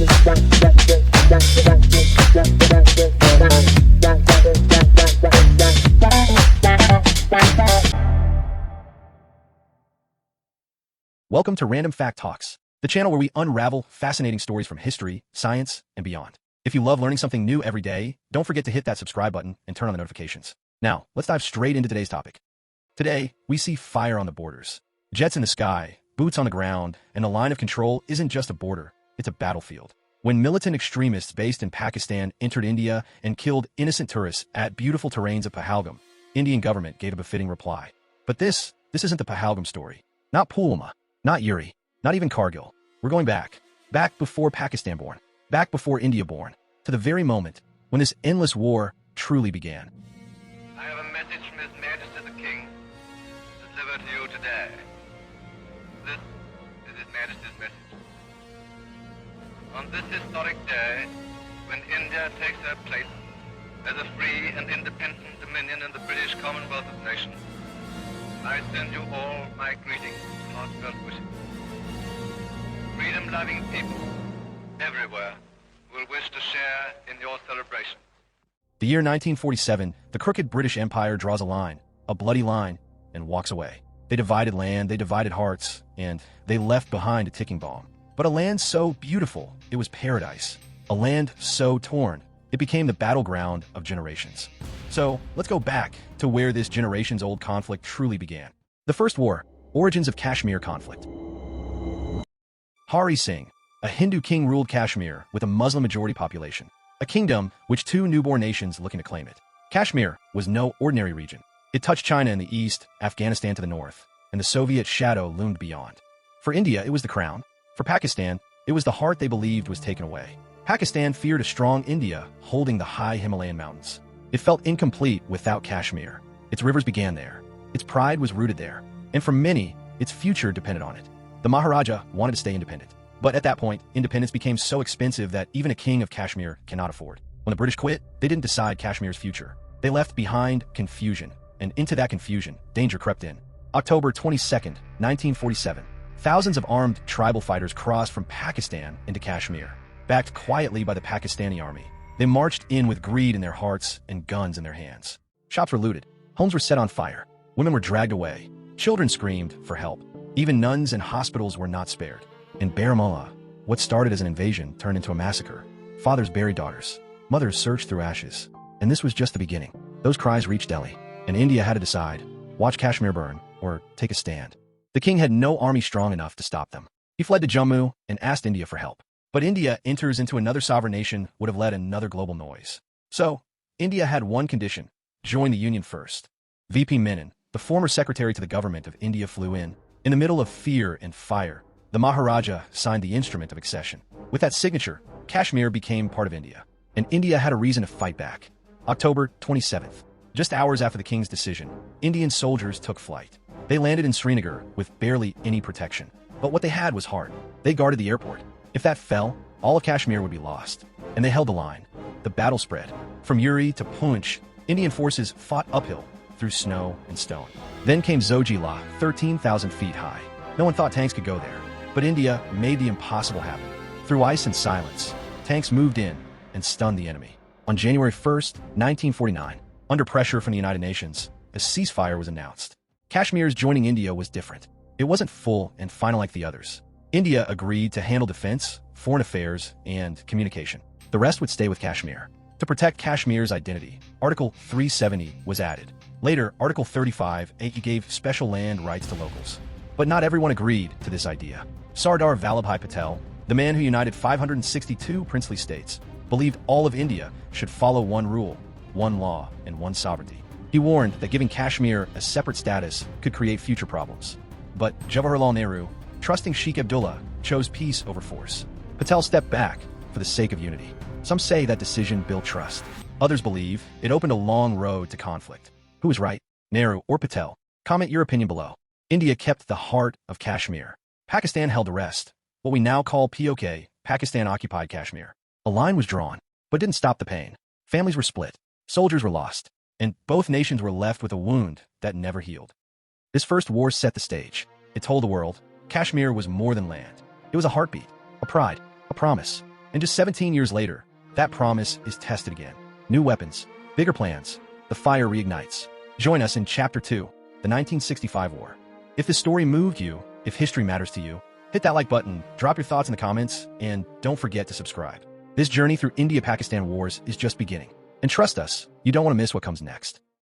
Welcome to Random Fact Talks, the channel where we unravel fascinating stories from history, science, and beyond. If you love learning something new every day, don't forget to hit that subscribe button and turn on the notifications. Now, let's dive straight into today's topic. Today, we see fire on the borders. Jets in the sky, boots on the ground, and the line of control isn't just a border, it's a battlefield. When militant extremists based in Pakistan entered India and killed innocent tourists at beautiful terrains of Pahalgam, Indian government gave a befitting reply. But this isn't the Pahalgam story. Not Pulwama. Not Uri, not even Kargil. We're going back before Pakistan born, back before India born, to the very moment when this endless war truly began. I have a message from His Majesty the King to deliver to you today. This is His Majesty's message. On this historic day, when India takes her place as a free and independent dominion in the British Commonwealth of Nations, I send you all my greetings and heartfelt wishes. Freedom-loving people everywhere will wish to share in your celebration. The year 1947, the crooked British Empire draws a line, a bloody line, and walks away. They divided land, they divided hearts, and they left behind a ticking bomb. But a land so beautiful, it was paradise. A land so torn, it became the battleground of generations. So, let's go back to where this generations-old conflict truly began. The First War, origins of Kashmir conflict. Hari Singh, a Hindu king ruled Kashmir with a Muslim-majority population, a kingdom which two newborn nations looking to claim it. Kashmir was no ordinary region. It touched China in the east, Afghanistan to the north, and the Soviet shadow loomed beyond. For India, it was the crown. For Pakistan, it was the heart they believed was taken away. Pakistan feared a strong India holding the high Himalayan mountains. It felt incomplete without Kashmir. Its rivers began there. Its pride was rooted there. And for many, its future depended on it. The Maharaja wanted to stay independent. But at that point, independence became so expensive that even a king of Kashmir cannot afford. When the British quit, they didn't decide Kashmir's future. They left behind confusion. And into that confusion, danger crept in. October 22nd, 1947. Thousands of armed tribal fighters crossed from Pakistan into Kashmir, backed quietly by the Pakistani army. They marched in with greed in their hearts and guns in their hands. Shops were looted. Homes were set on fire. Women were dragged away. Children screamed for help. Even nuns and hospitals were not spared. In Baramulla, what started as an invasion turned into a massacre. Fathers buried daughters. Mothers searched through ashes. And this was just the beginning. Those cries reached Delhi, and India had to decide, watch Kashmir burn or take a stand. The king had no army strong enough to stop them. He fled to Jammu and asked India for help. But India enters into another sovereign nation would have led another global noise. So, India had one condition: join the Union first. VP Menon, the former secretary to the government of India, flew in. In the middle of fear and fire, the Maharaja signed the instrument of accession. With that signature, Kashmir became part of India. And India had a reason to fight back. October 27th. Just hours after the king's decision, Indian soldiers took flight. They landed in Srinagar with barely any protection. But what they had was heart. They guarded the airport. If that fell, all of Kashmir would be lost. And they held the line. The battle spread. From Uri to Poonch, Indian forces fought uphill through snow and stone. Then came Zojila, 13,000 feet high. No one thought tanks could go there. But India made the impossible happen. Through ice and silence, tanks moved in and stunned the enemy. On January 1st, 1949, under pressure from the United Nations, a ceasefire was announced. Kashmir's joining India was different. It wasn't full and final like the others. India agreed to handle defense, foreign affairs, and communication. The rest would stay with Kashmir. To protect Kashmir's identity, Article 370 was added. Later, Article 35 gave special land rights to locals. But not everyone agreed to this idea. Sardar Vallabhbhai Patel, the man who united 562 princely states, believed all of India should follow one rule, one law, and one sovereignty. He warned that giving Kashmir a separate status could create future problems. But Jawaharlal Nehru, trusting Sheikh Abdullah, chose peace over force. Patel stepped back for the sake of unity. Some say that decision built trust. Others believe it opened a long road to conflict. Who was right, Nehru or Patel? Comment your opinion below. India kept the heart of Kashmir. Pakistan held the rest, what we now call POK, Pakistan-occupied Kashmir. A line was drawn, but didn't stop the pain. Families were split, soldiers were lost, and both nations were left with a wound that never healed. This first war set the stage. It told the world, Kashmir was more than land. It was a heartbeat, a pride, a promise. And just 17 years later, that promise is tested again. New weapons, bigger plans, the fire reignites. Join us in Chapter 2, the 1965 War. If this story moved you, if history matters to you, hit that like button, drop your thoughts in the comments, and don't forget to subscribe. This journey through India-Pakistan wars is just beginning. And trust us, you don't want to miss what comes next.